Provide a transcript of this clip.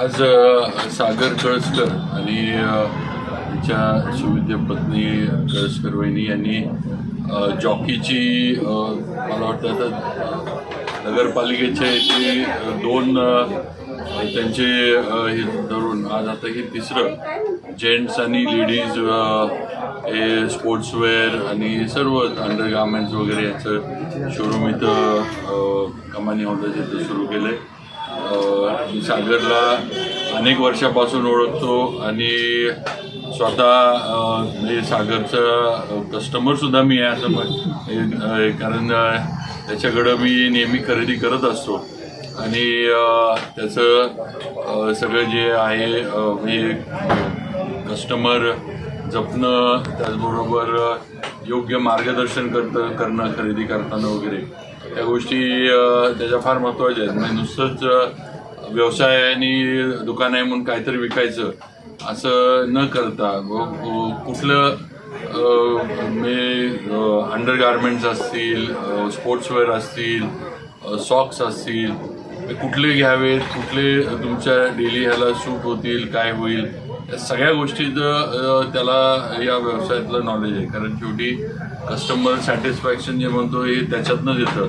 आज सागर कळसकर आणि तिच्या सुविद्य पत्नी कळसकर वहिनी यांनी जॉकीची मला वाटतं आता नगरपालिकेचे ते दोन त्यांचे हे धरून आज आता हे तिसरं जेंट्स आणि लेडीज हे स्पोर्ट्सवेअर आणि सर्व अंडरगार्मेंट्स वगैरे याचं शोरूम इथं कमानी हौदाच्या इथं सुरू केलं आहे. मी सागरला अनेक वर्षापासून ओळखतो आणि स्वतः म्हणजे सागरचा कस्टमरसुद्धा मी आहे असं कारण त्याच्याकडं मी नेहमी खरेदी करत असतो आणि त्याचं सगळं जे आहे म्हणजे कस्टमर जपणं, त्याचबरोबर योग्य मार्गदर्शन करणं खरेदी करताना वगैरे त्या गोष्टी त्याच्या फार महत्त्वाच्या आहेत. म्हणजे नुसतंच व्यवसाय आणि दुकान आहे म्हणून काहीतरी विकायचं असं न करता कुठलं अंडर गार्मेंट्स असतील, स्पोर्ट्सवेअर असतील, सॉक्स असतील, कुठले घ्यावेत, कुठले तुमच्या डेली ह्याला सूट होतील, काय होईल, या सगळ्या गोष्टीचं त्याला या व्यवसायातलं नॉलेज आहे. कारण शेवटी कस्टमर सॅटिस्फॅक्शन जे म्हणतो हे त्याच्यातनंच येतं.